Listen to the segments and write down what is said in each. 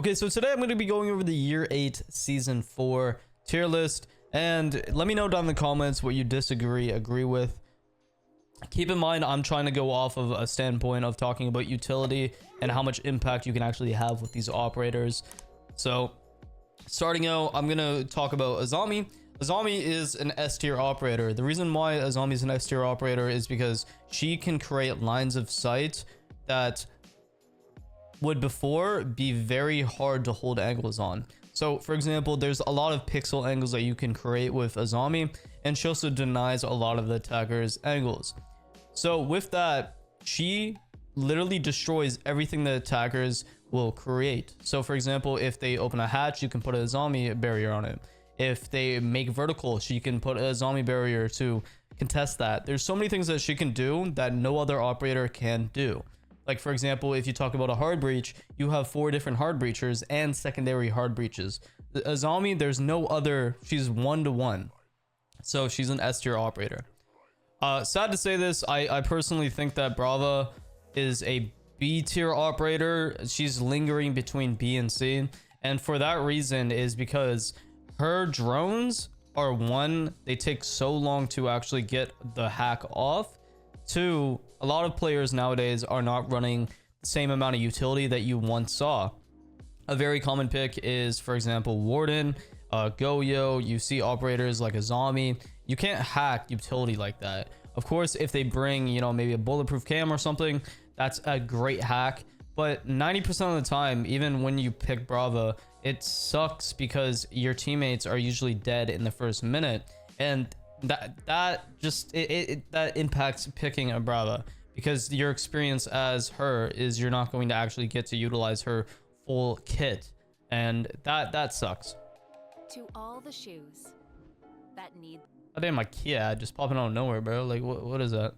Okay, so today I'm going to be going over the Year 8 Season 4 tier list, and let me know down in the comments what you disagree, agree with. Keep in mind, I'm trying to go off of a standpoint of talking about utility and how much impact you can actually have with these operators. So, starting out, I'm going to talk about Azami. Azami is an S tier operator. The reason why Azami is an S tier operator is because she can create lines of sight that would before be very hard to hold angles on. So for example, there's a lot of pixel angles that you can create with Azami, and she also denies a lot of the attackers angles. So with that, she literally destroys everything the attackers will create. So for example, if they open a hatch, you can put a Azami barrier on it. If they make vertical, she can put a Azami barrier to contest that. There's so many things that she can do that no other operator can do. Like for example, if you talk about a hard breach, you have 4 different hard breachers and secondary hard breaches. Azami, there's no other, she's 1-to-1. So she's an S tier operator. Sad to say this, I personally think that Brava is a B tier operator. She's lingering between B and C. And for that reason is because her drones are, 1, they take so long to actually get the hack off. 2, a lot of players nowadays are not running the same amount of utility that you once saw. A very common pick is, for example, Warden, Goyo. You see operators like Azami. You can't hack utility like that. Of course, if they bring, you know, maybe a bulletproof cam or something, that's a great hack. But 90% of the time, even when you pick Brava, it sucks because your teammates are usually dead in the first minute, and that impacts picking a Brava, because your experience as her is you're not going to actually get to utilize her full kit, and that sucks. To all the shoes that need. Oh damn, my key ad just popping out of nowhere, bro. Like what is that?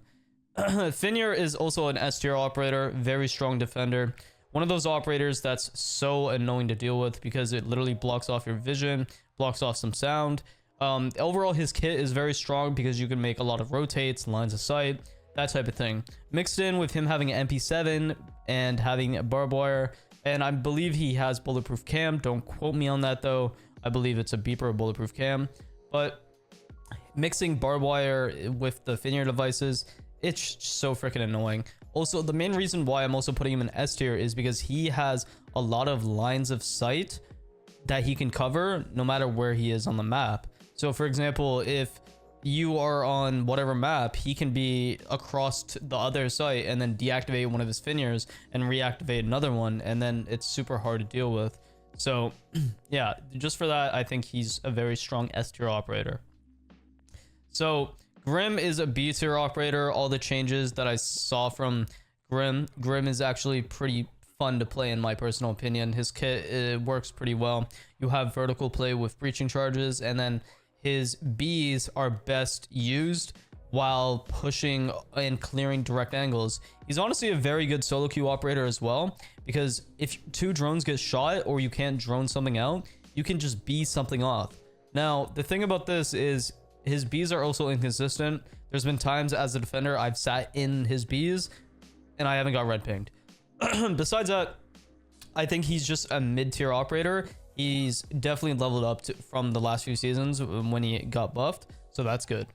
Fenrir is also an S tier operator, very strong defender. One of those operators that's so annoying to deal with because it literally blocks off your vision, blocks off some sound. Overall, his kit is very strong because you can make a lot of rotates, lines of sight, that type of thing. Mixed in with him having an MP7 and having a barbed wire, and I believe he has bulletproof cam. Don't quote me on that though. I believe it's a beeper or bulletproof cam. But mixing barbed wire with the Fenrir devices, it's so freaking annoying. Also, the main reason why I'm also putting him in S tier is because he has a lot of lines of sight that he can cover no matter where he is on the map. So for example, if you are on whatever map, he can be across to the other site and then deactivate one of his Fenrirs and reactivate another one, and then it's super hard to deal with. So yeah, just for that, I think he's a very strong S tier operator. So Grim is a B tier operator. All the changes that I saw from Grim is actually pretty fun to play in my personal opinion. His kit works pretty well. You have vertical play with breaching charges, and then his Bs are best used while pushing and clearing direct angles. He's honestly a very good solo queue operator as well, because if 2 drones get shot or you can't drone something out, you can just B something off. Now, the thing about this is his Bs are also inconsistent. There's been times as a defender I've sat in his Bs and I haven't got red pinged. Besides that, I think he's just a mid-tier operator. He's definitely leveled up from the last few seasons when he got buffed, so that's good.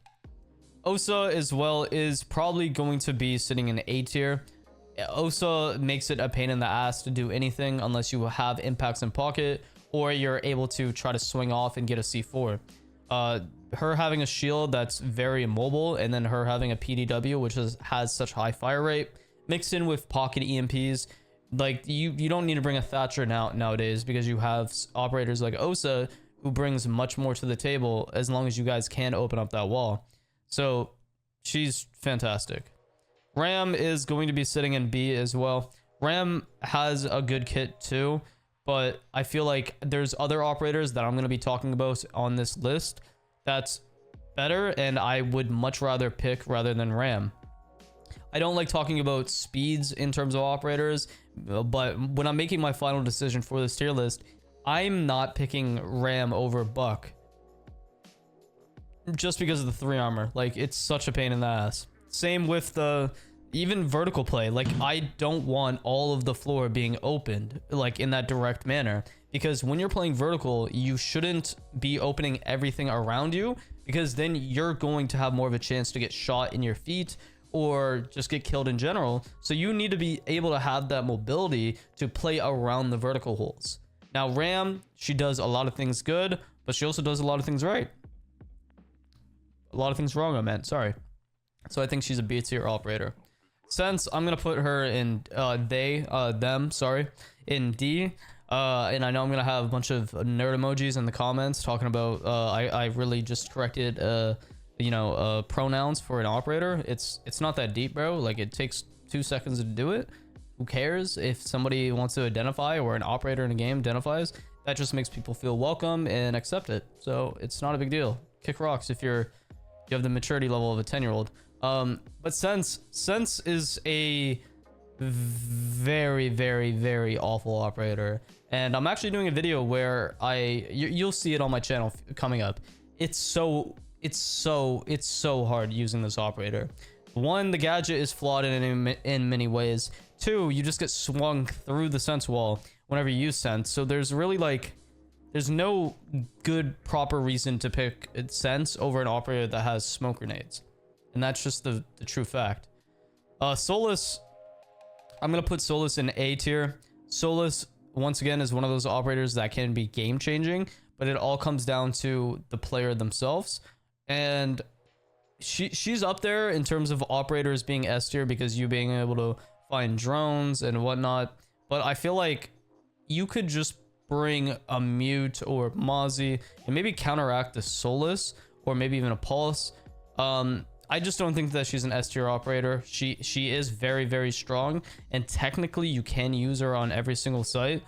Osa as well is probably going to be sitting in A tier. Osa makes it a pain in the ass to do anything unless you have impacts in pocket or you're able to try to swing off and get a C4. Her having a shield that's very immobile, and then her having a PDW which has such high fire rate, mixed in with pocket EMPs, like you don't need to bring a Thatcher nowadays, because you have operators like Osa who brings much more to the table as long as you guys can open up that wall. So she's fantastic. Ram is going to be sitting in B as well. Ram has a good kit too, but I feel like there's other operators that I'm going to be talking about on this list that's better, and I would much rather pick rather than Ram. I don't like talking about speeds in terms of operators, but when I'm making my final decision for this tier list, I'm not picking Ram over Buck. Just because of the 3 armor. Like, it's such a pain in the ass. Same with the even vertical play. Like, I don't want all of the floor being opened like in that direct manner, because when you're playing vertical, you shouldn't be opening everything around you, because then you're going to have more of a chance to get shot in your feet or just get killed in general. So you need to be able to have that mobility to play around the vertical holes. Now Ram, she does a lot of things good, but she also does a lot of things right. A lot of things wrong, I meant, sorry. So I think she's a B tier operator. Since I'm gonna put her in them, sorry, in D. And I know I'm gonna have a bunch of nerd emojis in the comments talking about I really just corrected pronouns for an operator. It's not that deep, bro. Like, it takes 2 seconds to do it. Who cares if somebody wants to identify, or an operator in a game identifies? That just makes people feel welcome and accept it. So it's not a big deal. Kick rocks if you have the maturity level of a 10-year-old. But Sense is a very, very, very awful operator, and I'm actually doing a video where you'll see it on my channel coming up. It's so hard using this operator. One, the gadget is flawed in many ways. Two, you just get swung through the sense wall whenever you use sense. So there's really there's no good proper reason to pick sense over an operator that has smoke grenades, and that's just the true fact. Solis, I'm gonna put Solis in A tier. Solis, once again, is one of those operators that can be game changing, but it all comes down to the player themselves. And she's up there in terms of operators being S tier, because you being able to find drones and whatnot. But I feel like you could just bring a mute or Mozzie and maybe counteract the Solis, or maybe even a Pulse. I just don't think that she's an S tier operator. She is very, very strong, and technically you can use her on every single site,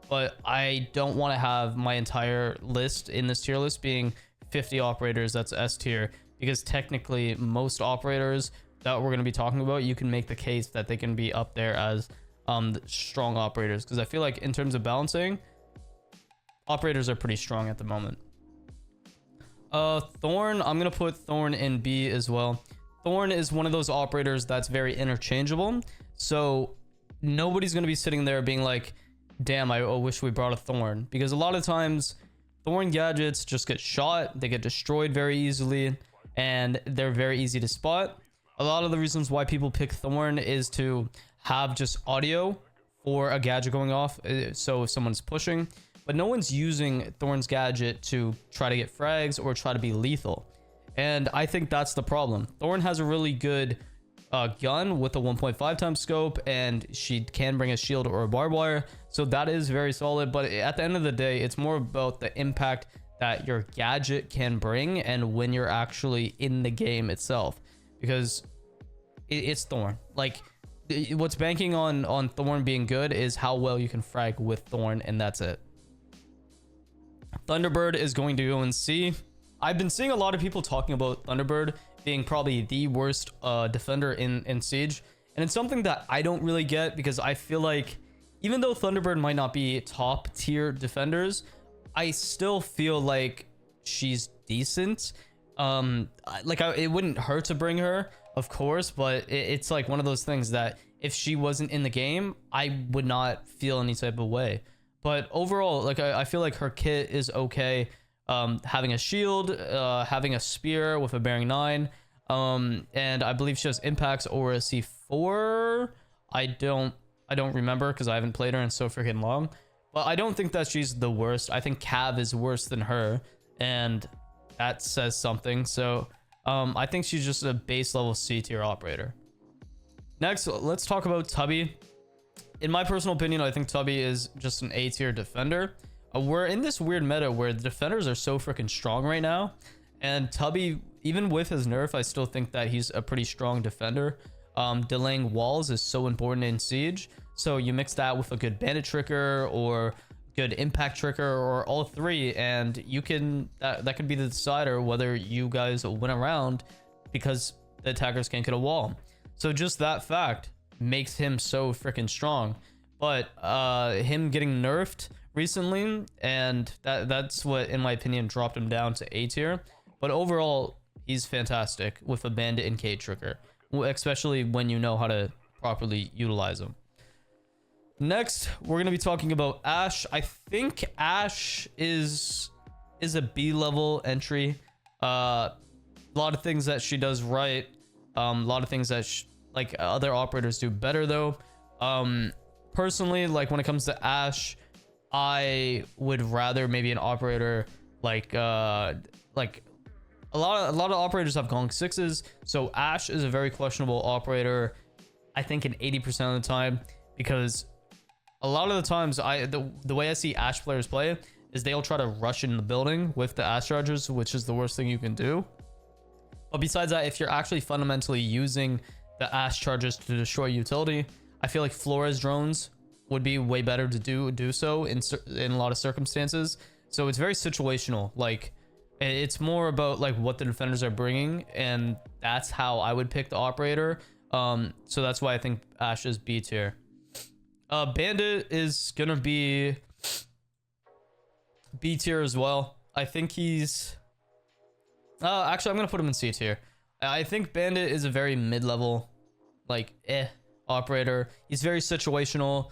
but I don't want to have my entire list in this tier list being 50 operators that's S tier, because technically most operators that we're going to be talking about, you can make the case that they can be up there as strong operators, because I feel like in terms of balancing, operators are pretty strong at the moment. Thorn, I'm gonna put Thorn in B as well. Thorn is one of those operators that's very interchangeable, so nobody's gonna be sitting there being like, damn, I wish we brought a Thorn, because a lot of times Thorn gadgets just get shot, they get destroyed very easily, and they're very easy to spot. A lot of the reasons why people pick Thorn is to have just audio for a gadget going off, so if someone's pushing, but no one's using Thorn's gadget to try to get frags or try to be lethal. And I think that's the problem. Thorn has a really good gun with a 1.5 times scope, and she can bring a shield or a barbed wire, so that is very solid. But at the end of the day, it's more about the impact that your gadget can bring and when you're actually in the game itself, because it's Thorn. Like, what's banking on Thorn being good is how well you can frag with Thorn, and that's it. Thunderbird is going to go in C. I've been seeing a lot of people talking about Thunderbird being probably the worst defender in Siege, and it's something that I don't really get, because I feel like even though Thunderbird might not be top tier defenders, I still feel like she's decent. It wouldn't hurt to bring her, of course, but it's like one of those things that if she wasn't in the game, I would not feel any type of way. But overall, like, I feel like her kit is okay. Having a shield, having a spear with a bearing 9, and I believe she has impacts or a C4. I don't remember, because I haven't played her in so freaking long. But I don't think that she's the worst. I think Cav is worse than her, and that says something. So I think she's just a base level C tier operator. Next, let's talk about Tubby. In my personal opinion, I think Tubby is just an A tier defender. We're in this weird meta where the defenders are so freaking strong right now, and Tubby, even with his nerf, I still think that he's a pretty strong defender. Delaying walls is so important in Siege, so you mix that with a good Bandit trigger or good impact trigger, or all three, and you can that could be the decider whether you guys win a round, because the attackers can't get a wall. So just that fact makes him so freaking strong. But him getting nerfed recently, and that's what, in my opinion, dropped him down to A tier. But overall, he's fantastic with a Bandit and K trigger. especially when you know how to properly utilize them. Next, we're gonna be talking about Ashe. I think Ashe is a B level entry. A lot of things that she does right. A lot of things that like other operators do better though. Personally, like when it comes to Ashe, I would rather maybe an operator like a lot of operators have Gong 6s, so Ashe is a very questionable operator, I think in 80% of the time, because a lot of the times the way I see Ashe players play is they'll try to rush in the building with the Ashe chargers, which is the worst thing you can do. But besides that, if you're actually fundamentally using the Ashe chargers to destroy utility, I feel like Flores drones would be way better to do so in a lot of circumstances. So it's very situational. Like it's more about like what the defenders are bringing, and that's how I would pick the operator. So that's why I think Ashe is B tier. Bandit is gonna be B tier as well. I think he's actually I'm gonna put him in C tier. I think Bandit is a very mid-level, like operator. He's very situational.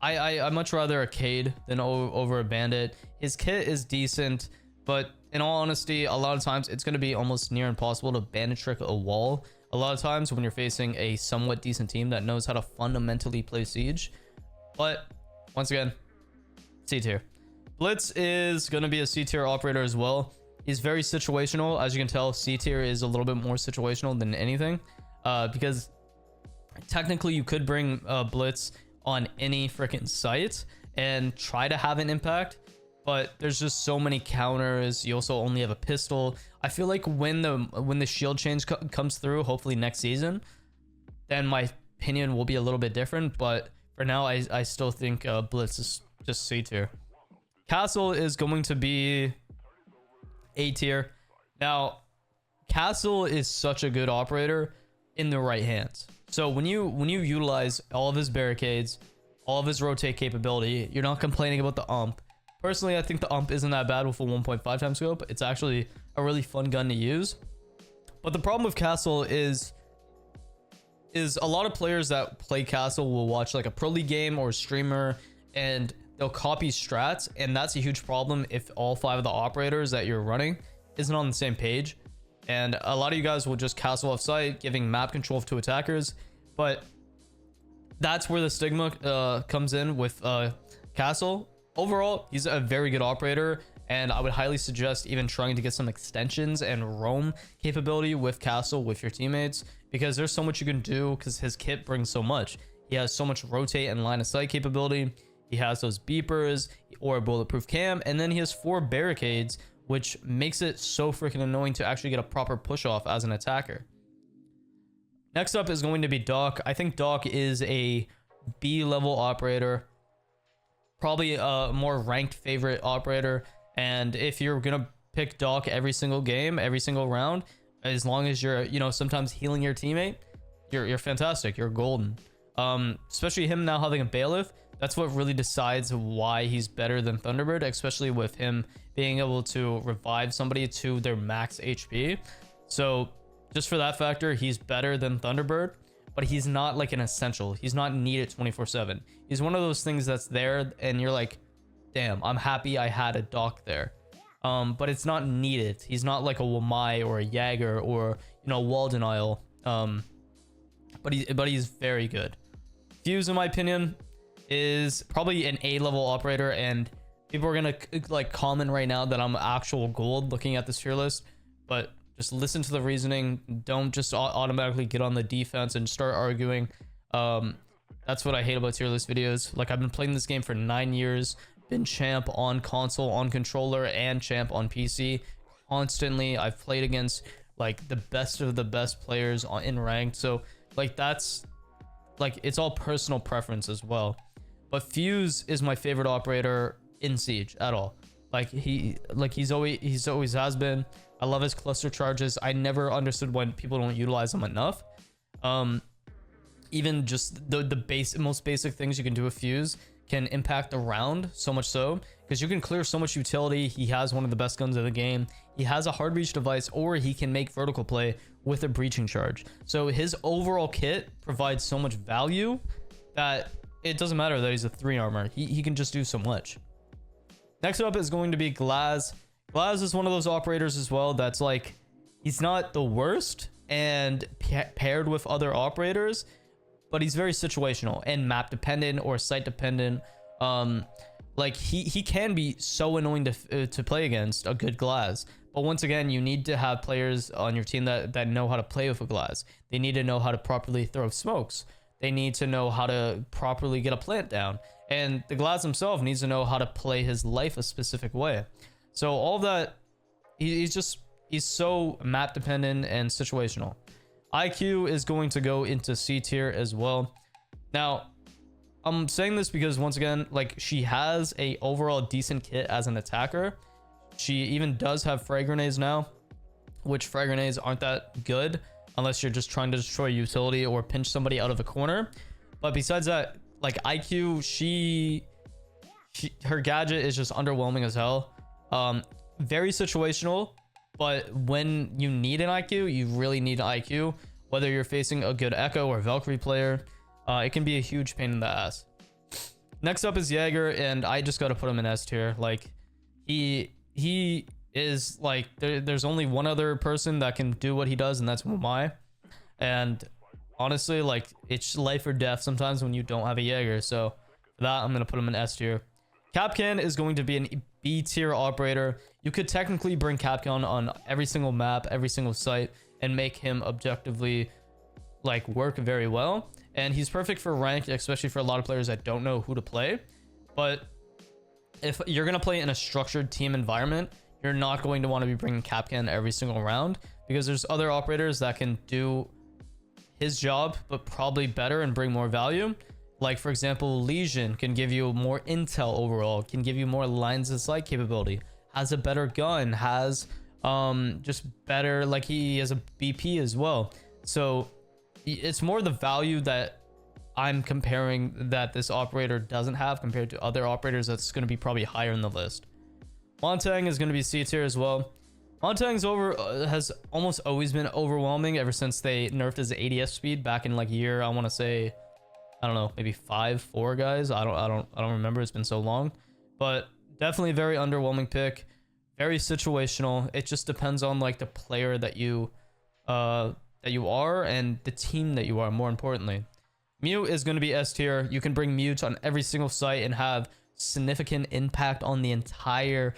I much rather a Cade than over a Bandit. His kit is decent, but in all honesty, a lot of times it's going to be almost near impossible to Bandit trick a wall. A lot of times when you're facing a somewhat decent team that knows how to fundamentally play Siege. But once again, C tier. Blitz is going to be a C tier operator as well. He's very situational. As you can tell, C tier is a little bit more situational than anything, because technically you could bring Blitz on any freaking site and try to have an impact, but there's just so many counters. You also only have a pistol. I feel like when the shield change comes through, hopefully next season, then my opinion will be a little bit different. But for now, I still think Blitz is just C tier. Castle is going to be A tier. Now, Castle is such a good operator in the right hands. So when you utilize all of his barricades, all of his rotate capability, you're not complaining about the ump. Personally, I think the ump isn't that bad with a 1.5 times scope. It's actually a really fun gun to use. But the problem with Castle is a lot of players that play Castle will watch like a Pro League game or a streamer and they'll copy strats, and that's a huge problem if all 5 of the operators that you're running isn't on the same page. And a lot of you guys will just Castle off site, giving map control to attackers. But that's where the stigma comes in with Castle. Overall, he's a very good operator, and I would highly suggest even trying to get some extensions and roam capability with Castle with your teammates, because there's so much you can do, because his kit brings so much. He has so much rotate and line of sight capability. He has those beepers or a bulletproof cam, and then he has 4 barricades, which makes it so freaking annoying to actually get a proper push off as an attacker. Next up is going to be Doc. I think Doc is a B level operator, probably a more ranked favorite operator. And if you're gonna pick Doc every single game, every single round, as long as you're, you know, sometimes healing your teammate, you're fantastic. You're golden. Especially him now having a bailiff. That's what really decides why he's better than Thunderbird, especially with him being able to revive somebody to their max HP. So just for that factor, he's better than Thunderbird, but he's not like an essential. He's not needed 24/7. He's one of those things that's there and you're like, damn, I'm happy I had a Doc there. But it's not needed. He's not like a Wamai or a Jäger or, you know, wall denial. But he's very good. Fuze, in my opinion, is probably an A level operator, and people are gonna like comment right now that I'm actual gold looking at this tier list, but just listen to the reasoning. Don't just automatically get on the defense and start arguing. That's what I hate about tier list videos. Like, I've been playing this game for 9 years, been champ on console, on controller, and champ on PC constantly. I've played against like the best of the best players in ranked, so like that's like, it's all personal preference as well. But Fuze is my favorite operator in Siege at all. Like he's always has been. I love his cluster charges. I never understood when people don't utilize them enough. Even just the most basic things you can do with Fuze can impact the round so much so, because you can clear so much utility. He has one of the best guns in the game. He has a hard reach device, or he can make vertical play with a breaching charge. So his overall kit provides so much value that it doesn't matter that he's a 3 armor. He can just do so much. Next up is going to be Glaz. Glaz is one of those operators as well that's like, he's not the worst and paired with other operators, but he's very situational and map dependent or site dependent. Like he can be so annoying to play against a good Glaz. But once again, you need to have players on your team that know how to play with a Glaz. They need to know how to properly throw smokes. They need to know how to properly get a plant down. And the Glaz himself needs to know how to play his life a specific way. So all that, he's so map dependent and situational. IQ is going to go into C tier as well. Now, I'm saying this because once again, like, she has a overall decent kit as an attacker. She even does have frag grenades now, which frag grenades aren't that good unless you're just trying to destroy utility or pinch somebody out of a corner. But besides that, like, IQ, her gadget is just underwhelming as hell. Very situational, but when you need an IQ, you really need an IQ. Whether you're facing a good Echo or Valkyrie player, it can be a huge pain in the ass. Next up is Jäger, and I just got to put him in S tier. Like, he is like, there's only one other person that can do what he does, and that's Mumai. And honestly, like, it's life or death sometimes when you don't have a Jäger. So for that, I'm gonna put him in S tier. Kapkan is going to be an B tier operator. You could technically bring Kapkan on every single map, every single site, and make him objectively like work very well. And he's perfect for rank, especially for a lot of players that don't know who to play. But if you're going to play in a structured team environment, you're not going to want to be bringing Kapkan every single round, because there's other operators that can do his job, but probably better and bring more value. Like, for example, Legion can give you more intel overall, can give you more lines of sight capability, has a better gun, has just better, like, he has a BP as well. So it's more the value that I'm comparing that this operator doesn't have compared to other operators that's going to be probably higher in the list. Montang is going to be C tier as well. Montang's has almost always been overwhelming ever since they nerfed his ADS speed back in like year, I want to say, I don't know, maybe 5-4 guys. I don't remember. It's been so long, but definitely a very underwhelming pick. Very situational. It just depends on like the player that you are and the team that you are, more importantly. Mew is going to be S tier. You can bring Mew on every single site and have significant impact on the entire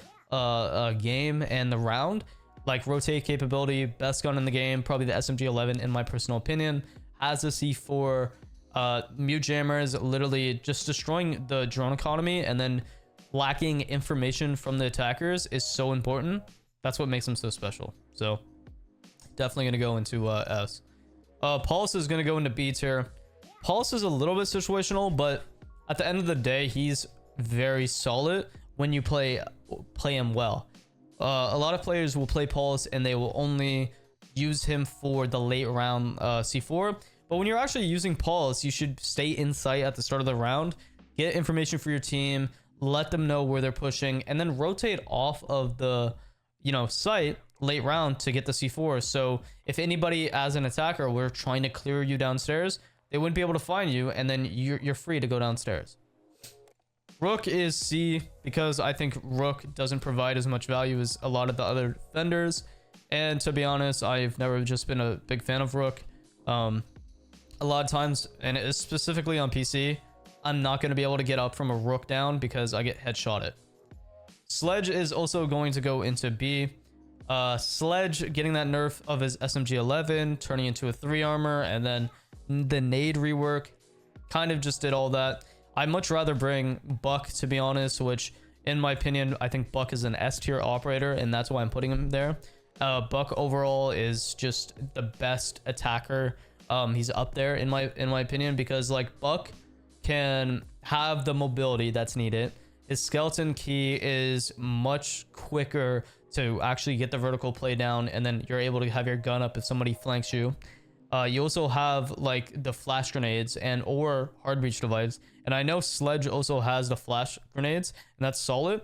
game and the round. Like, rotate capability, best gun in the game, probably the SMG-11 in my personal opinion. Has a C4. Mew jammers, literally just destroying the drone economy and then lacking information from the attackers is so important. That's what makes him so special. So definitely going to go into S. Pulse is going to go into B tier. Pulse is a little bit situational, but at the end of the day, he's very solid when you play him well. A lot of players will play Pulse and they will only use him for the late round C4. But when you're actually using Pulse, you should stay in sight at the start of the round, get information for your team, let them know where they're pushing, and then rotate off of the, site late round to get the C4. So if anybody as an attacker were trying to clear you downstairs, they wouldn't be able to find you, and then you're free to go downstairs. Rook is C, because I think Rook doesn't provide as much value as a lot of the other defenders. And to be honest, I've never just been a big fan of Rook. A lot of times, and it's specifically on PC, I'm not going to be able to get up from a Rook down because I get headshotted. Sledge is also going to go into B. Sledge getting that nerf of his SMG-11, turning into a 3 armor, and then the nade rework kind of just did all that. I'd much rather bring Buck, to be honest, which in my opinion, I think Buck is an S tier operator, and that's why I'm putting him there. Buck overall is just the best attacker. He's up there in my opinion, because like Buck can have the mobility that's needed. His skeleton key is much quicker to actually get the vertical play down, and then you're able to have your gun up if somebody flanks you. You also have like the flash grenades and or hard breach device. And I know Sledge also has the flash grenades, and that's solid.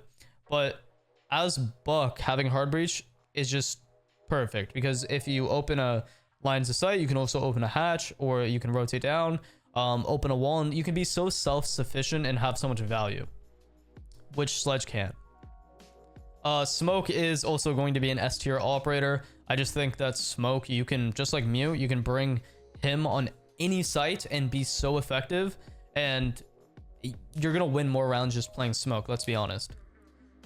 But as Buck, having hard breach is just perfect, because if you open a lines of sight, you can also open a hatch, or you can rotate down, open a wall, and you can be so self-sufficient and have so much value, which Sledge can't. Smoke is also going to be an S tier operator. I just think that Smoke, you can, just like Mew, you can bring him on any site and be so effective, and you're gonna win more rounds just playing Smoke, let's be honest.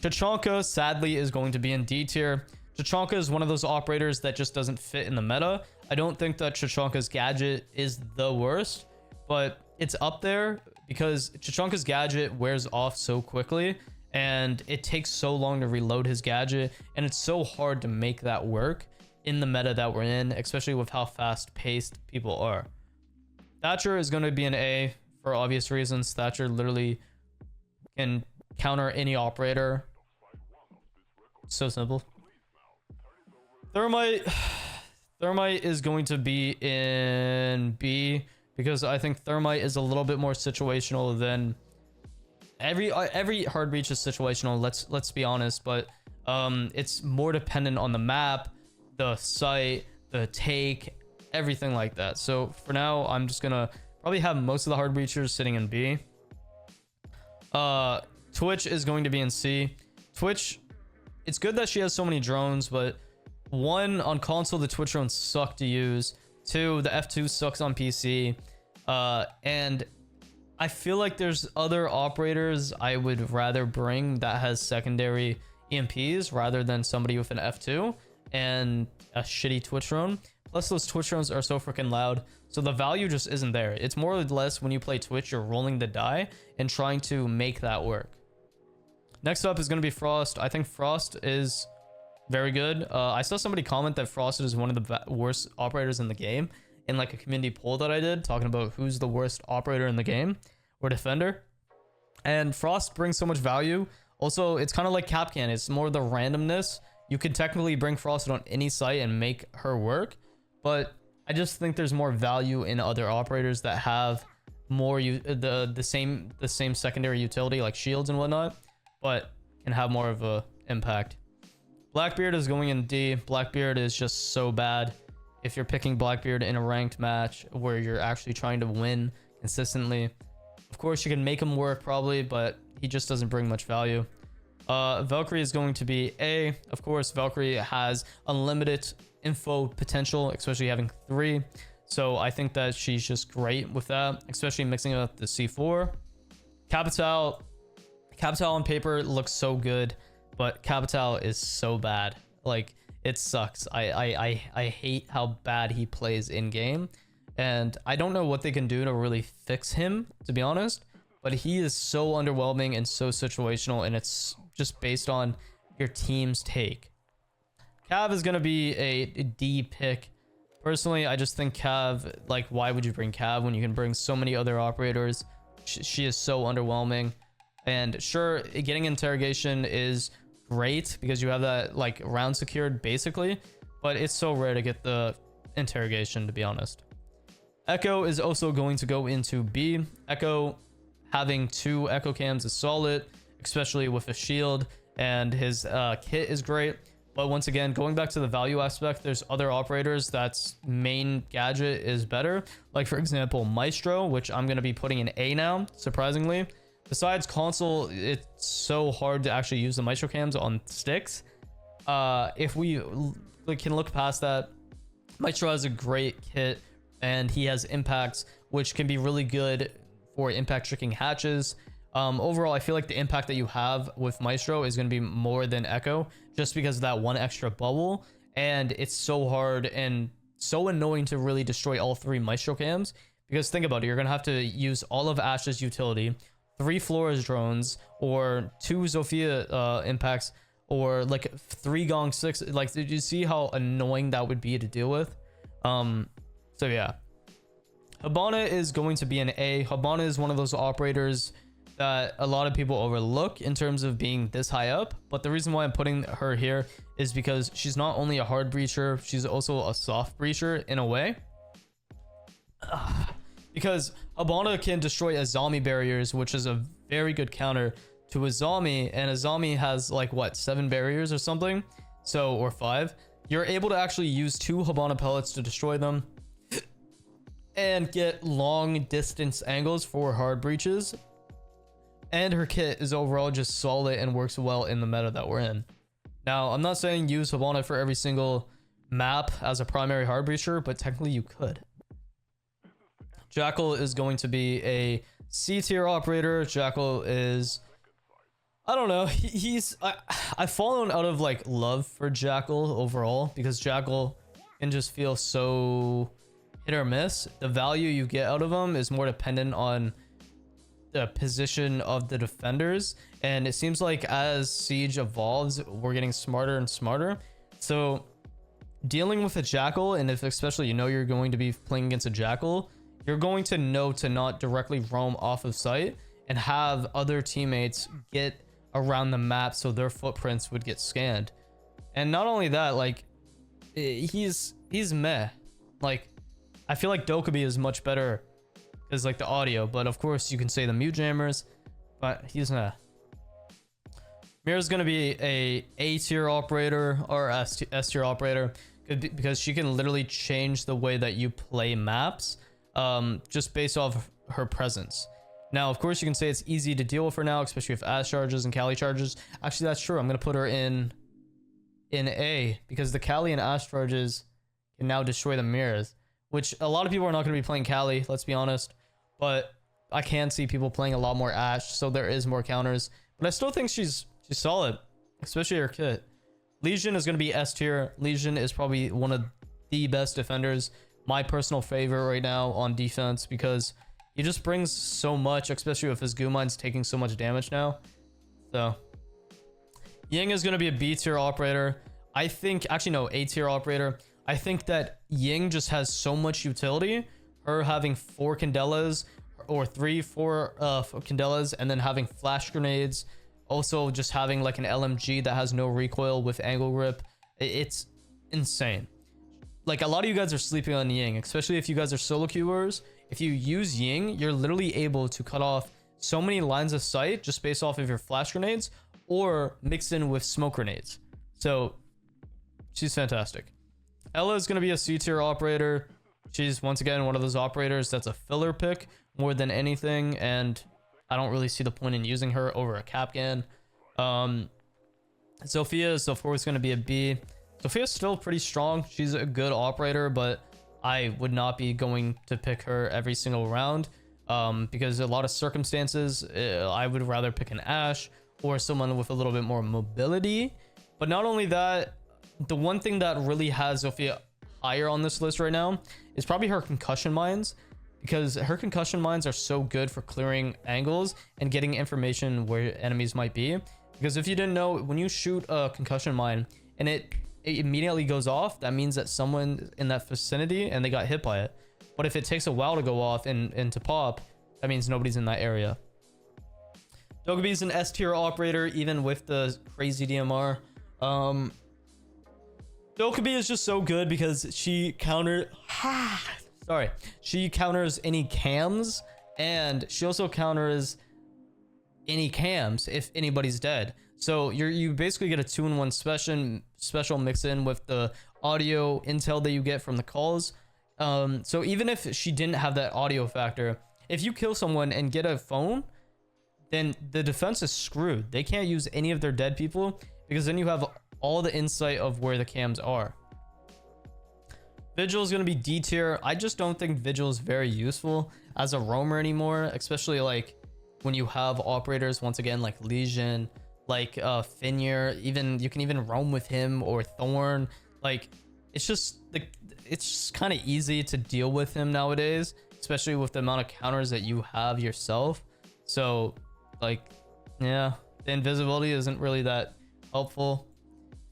Chanka sadly is going to be in D tier. Chanka is one of those operators that just doesn't fit in the meta. I don't think that Chanka's gadget is the worst, but it's up there because Chanka's gadget wears off so quickly, and it takes so long to reload his gadget, and it's so hard to make that work in the meta that we're in, especially with how fast paced people are. Thatcher is going to be an A for obvious reasons. Thatcher literally can counter any operator. So simple. Thermite is going to be in B, because I think Thermite is a little bit more situational than every hard breach is situational, let's be honest, but it's more dependent on the map, the site, the take, everything like that. So for now, I'm just gonna probably have most of the hard breachers sitting in B. Twitch is going to be in C. Twitch, it's good that she has so many drones, but one, on console the Twitch drones suck to use. Two, the F2 sucks on PC. And I feel like there's other operators I would rather bring that has secondary EMPs rather than somebody with an F2 and a shitty Twitch drone. Plus those Twitch drones are so freaking loud, so the value just isn't there. It's more or less when you play Twitch, you're rolling the die and trying to make that work. Next up is going to be Frost. I think Frost is very good. I saw somebody comment that Frost is one of the worst operators in the game in like a community poll that I did, talking about who's the worst operator in the game or defender. And Frost brings so much value. Also, it's kind of like Kapkan. It's more the randomness. You can technically bring Frost on any site and make her work, but I just think there's more value in other operators that have more the same secondary utility, like shields and whatnot, but can have more of a impact. Blackbeard is going in D. Blackbeard is just so bad. If you're picking Blackbeard in a ranked match where you're actually trying to win consistently, of course you can make him work probably, but he just doesn't bring much value. Valkyrie is going to be A. Of course, Valkyrie has unlimited info potential, especially having 3. So I think that she's just great with that, especially mixing up the C4. Capital on paper looks so good, but Capital is so bad. Like, it sucks. I hate how bad he plays in game, and I don't know what they can do to really fix him, to be honest, but he is so underwhelming and so situational, and it's just based on your team's take. Cav is going to be a D pick. Personally, I just think Cav, like, why would you bring Cav when you can bring so many other operators? She is so underwhelming. And sure, getting interrogation is great because you have that like round secured basically, but it's so rare to get the interrogation, to be honest. Echo is also going to go into B. Echo, having 2 Echo cams is solid, especially with a shield, and his kit is great. But once again, going back to the value aspect, there's other operators that's main gadget is better. Like for example, Maestro, which I'm going to be putting in A now, surprisingly. Besides console, it's so hard to actually use the Maestro cams on sticks. If we can look past that, Maestro has a great kit, and he has impacts, which can be really good for impact tricking hatches. Overall, I feel like the impact that you have with Maestro is going to be more than Echo, just because of that 1 extra bubble, and it's so hard and so annoying to really destroy all 3 Maestro cams, because think about it, you're going to have to use all of Ash's utility, 3 Flores drones, or 2 Zofia impacts, or like 3 Gong 6. Like, did you see how annoying that would be to deal with? So yeah, Hibana is going to be an A. Hibana is one of those operators that a lot of people overlook in terms of being this high up, but the reason why I'm putting her here is because she's not only a hard breacher, she's also a soft breacher in a way. because Hibana can destroy Azami barriers, which is a very good counter to Azami, and Azami has like what, 7 barriers or something, so, or 5. You're able to actually use 2 Hibana pellets to destroy them and get long distance angles for hard breaches. And her kit is overall just solid and works well in the meta that we're in. Now, I'm not saying use Hibana for every single map as a primary hard breacher, but technically you could. Jackal is going to be a C tier operator. Jackal is, I don't know, I've fallen out of like love for Jackal overall, because Jackal can just feel so hit or miss. The value you get out of him is more dependent on the position of the defenders, and it seems like as Siege evolves, we're getting smarter and smarter. So dealing with a Jackal, and if especially you know you're going to be playing against a Jackal, you're going to know to not directly roam off of site and have other teammates get around the map so their footprints would get scanned. And not only that, like, he's meh. Like, I feel like Dokkaebi is much better because like the audio, but of course you can say the mute jammers, but he's meh. Mira's gonna be A tier operator or S tier operator because she can literally change the way that you play maps, just based off her presence. Now, of course, you can say it's easy to deal with her now, especially with Ash charges and Kali charges. Actually, that's true. I'm gonna put her in A because the Kali and Ash charges can now destroy the Miras, which a lot of people are not gonna be playing Kali. Let's be honest, but I can see people playing a lot more Ash, so there is more counters. But I still think she's solid, especially her kit. Legion is going to be S tier. Legion is probably one of the best defenders. My personal favorite right now on defense because he just brings so much, especially with his Gumine's taking so much damage now. So Ying is going to be a B tier operator. I think, actually no, A tier operator. I think that Ying just has so much utility. Her having 4 Candelas or 4 Candelas, and then having flash grenades. Also, just having like an LMG that has no recoil with angle grip. It's insane. Like, a lot of you guys are sleeping on Ying, especially if you guys are solo queuers. If you use Ying, you're literally able to cut off so many lines of sight just based off of your flash grenades or mix in with smoke grenades. So she's fantastic. Ella is going to be a C tier operator. She's once again one of those operators that's a filler pick more than anything, and I don't really see the point in using her over a Kapkan. Sophia is of course going to be a B. Sophia's still pretty strong. She's a good operator, but I would not be going to pick her every single round because a lot of circumstances, I would rather pick an Ashe or someone with a little bit more mobility. But not only that, the one thing that really has Sophia higher on this list right now is probably her concussion mines, because her concussion mines are so good for clearing angles and getting information where enemies might be. Because if you didn't know, when you shoot a concussion mine and it immediately goes off, that means that someone in that vicinity and they got hit by it. But if it takes a while to go off and to pop, that means nobody's in that area. Dokkaebi is an S tier operator even with the crazy DMR. Dokkaebi is just so good because she she counters any cams, and she also counters any cams if anybody's dead. So you basically get a 2-in-1 special mix in with the audio intel that you get from the calls. So even if she didn't have that audio factor, if you kill someone and get a phone, then the defense is screwed. They can't use any of their dead people because then you have all the insight of where the cams are. Vigil is going to be D tier. I just don't think Vigil is very useful as a roamer anymore, especially like when you have operators once again like Legion, like Fenrir. Even you can even roam with him or Thorn. Like it's just kind of easy to deal with him nowadays, especially with the amount of counters that you have yourself. So like, yeah, the invisibility isn't really that helpful.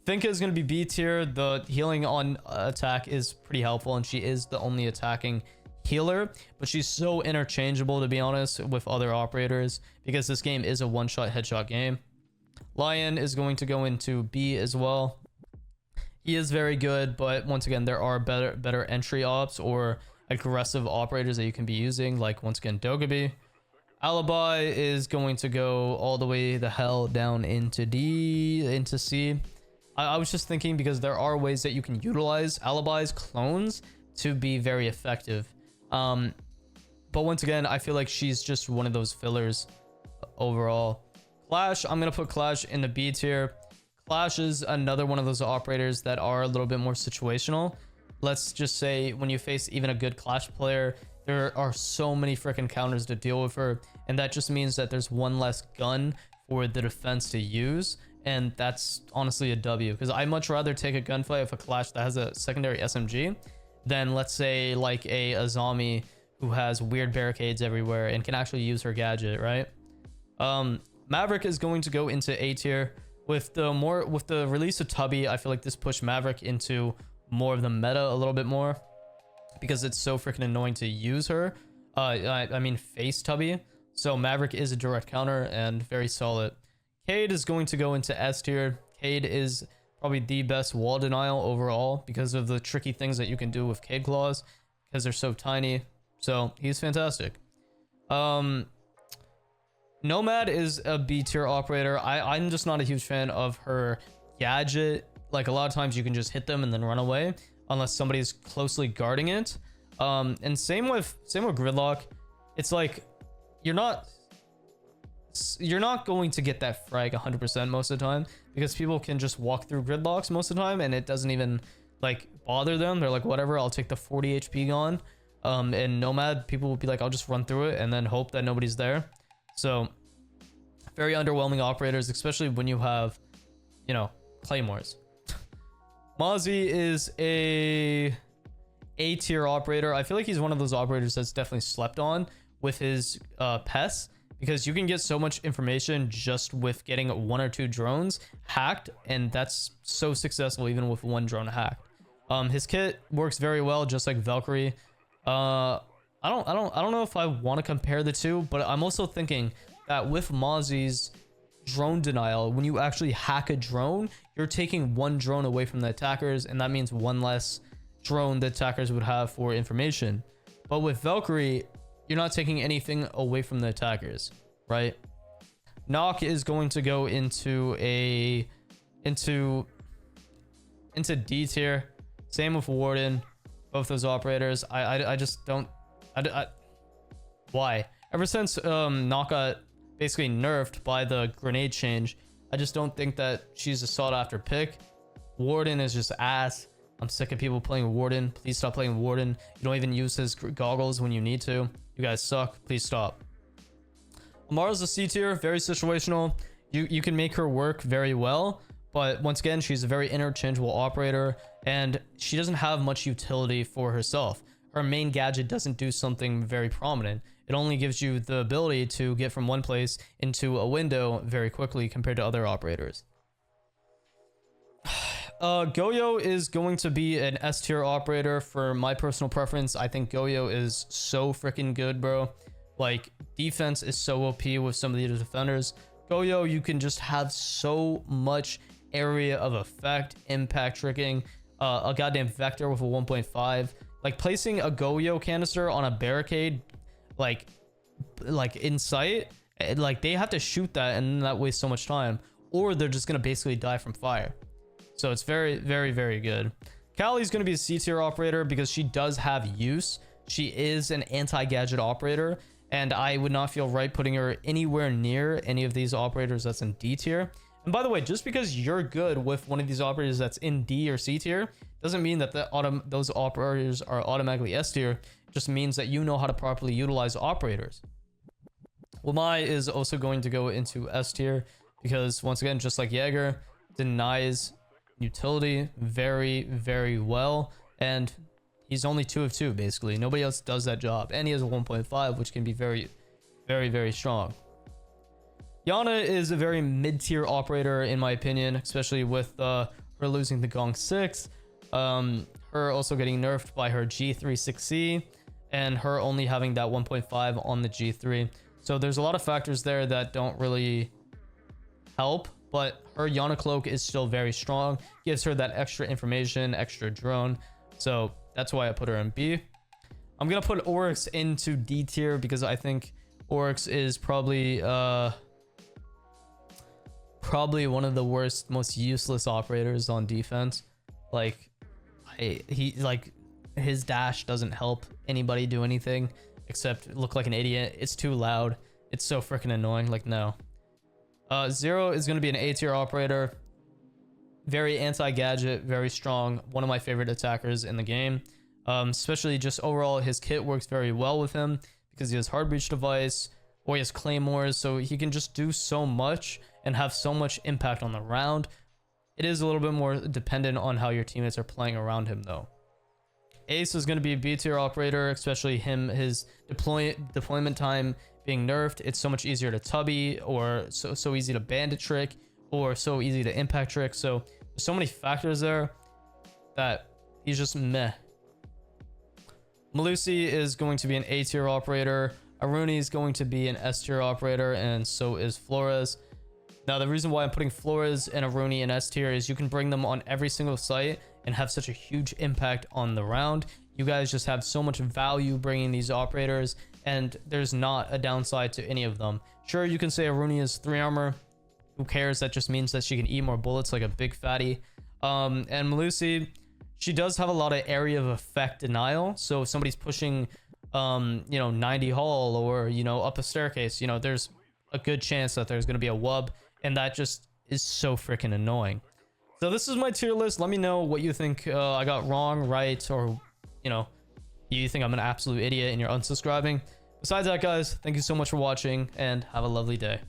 Finka is going to be B tier. The healing on attack is pretty helpful, and she is the only attacking healer, but she's so interchangeable, to be honest, with other operators because this game is a one-shot headshot game. Lion is going to go into B as well. He is very good, but once again, there are better entry ops, or aggressive operators that you can be using, like once again Dokkaebi. Alibi is going to go all the way the hell down into C. I was just thinking because there are ways that you can utilize Alibi's clones to be very effective. But once again, I feel like she's just one of those fillers overall. Clash, I'm going to put Clash in the B tier. Clash is another one of those operators that are a little bit more situational. Let's just say when you face even a good Clash player, there are so many freaking counters to deal with her, and that just means that there's one less gun for the defense to use, and that's honestly a W, because I much rather take a gunfight with a Clash that has a secondary SMG than, let's say, like a Azami who has weird barricades everywhere and can actually use her gadget, right? Maverick is going to go into A tier. With the release of Tubby, I feel like this pushed Maverick into more of the meta a little bit more, because it's so freaking annoying to use her. I mean face Tubby. So Maverick is a direct counter and very solid. Cade is going to go into S tier. Cade is probably the best wall denial overall because of the tricky things that you can do with Cade claws, because they're so tiny. So he's fantastic. Nomad is a B tier operator. I'm just not a huge fan of her gadget. Like, a lot of times you can just hit them and then run away unless somebody's closely guarding it. And same with Gridlock. It's like you're not going to get that frag 100% most of the time, because people can just walk through gridlocks most of the time and it doesn't even like bother them. They're like, whatever, I'll take the 40 HP gone. And Nomad, people will be like, I'll just run through it and then hope that nobody's there. So very underwhelming operators, especially when you have, you know, claymores. Mozzie is a tier operator. I feel like he's one of those operators that's definitely slept on with his pests, because you can get so much information just with getting 1 or 2 drones hacked, and that's so successful even with 1 drone hacked. His kit works very well, just like Valkyrie. I don't know if I want to compare the two, but I'm also thinking that with Mozzie's drone denial, when you actually hack a drone, you're taking 1 drone away from the attackers, and that means 1 less drone the attackers would have for information. But with Valkyrie, you're not taking anything away from the attackers, right? Knock is going to go into D tier. Same with Warden. Both those operators, I just don't. Why? Ever since Knock got basically nerfed by the grenade change, I just don't think that she's a sought after pick. Warden is just ass. I'm sick of people playing Warden. Please stop playing Warden. You don't even use his goggles when you need to. You guys suck. Please stop. Amara's a C tier, very situational. You can make her work very well, but once again, she's a very interchangeable operator, and she doesn't have much utility for herself. Her main gadget doesn't do something very prominent. It only gives you the ability to get from one place into a window very quickly compared to other operators. Goyo is going to be an S tier operator for my personal preference. I think Goyo is so freaking good, bro. Like, defense is so OP with some of the defenders. Goyo, you can just have so much area of effect, impact tricking, a goddamn vector with a 1.5. Like, placing a Goyo canister on a barricade, like in sight, like they have to shoot that, and that wastes so much time, or they're just gonna basically die from fire. So it's very, very, very good. Callie's gonna be a C tier operator because she does have use. She is an anti-gadget operator, and I would not feel right putting her anywhere near any of these operators that's in D tier. And by the way, just because you're good with one of these operators that's in D or C tier doesn't mean that those operators are automatically S tier. It just means that you know how to properly utilize operators. Lamai is also going to go into S tier because, once again, just like Jäger, denies utility very, very well, and he's only 2 of 2 basically. Nobody else does that job, and he has a 1.5, which can be very, very, very strong. Yana is a very mid-tier operator in my opinion, especially with her losing the Gong 6, her also getting nerfed by her G36C, and her only having that 1.5 on the G3. So there's a lot of factors there that don't really help, but her Yana cloak is still very strong, gives her that extra information, extra drone. So that's why I put her in B. I'm gonna put Oryx into D tier because I think Oryx is probably one of the worst, most useless operators on defense. Like, his dash doesn't help anybody do anything except look like an idiot. It's too loud. It's so freaking annoying. Like, no. Zero is going to be an A tier operator. Very anti-gadget, very strong. One of my favorite attackers in the game. Especially just overall, his kit works very well with him because he has hard breach device or he has claymores, so he can just do so much and have so much impact on the round. It is a little bit more dependent on how your teammates are playing around him though. Ace is going to be a B tier operator, especially his deployment time being nerfed. It's so much easier to tubby, or so easy to bandit trick, or so easy to impact trick. So there's so many factors there that he's just meh. Melusi is going to be an A tier operator. Aruni is going to be an S tier operator, and so is Flores. Now, the reason why I'm putting Flores and Aruni in S tier is you can bring them on every single site and have such a huge impact on the round. You guys just have so much value bringing these operators, and there's not a downside to any of them. Sure, you can say Aruni is 3 armor. Who cares? That just means that she can eat more bullets like a big fatty. And Melusi, she does have a lot of area of effect denial. So if somebody's pushing, 90 hall or, up a staircase, there's a good chance that there's going to be a wub, and that just is so freaking annoying. So this is my tier list. Let me know what you think I got wrong, right, or, you think I'm an absolute idiot and you're unsubscribing. Besides that, guys, thank you so much for watching and have a lovely day.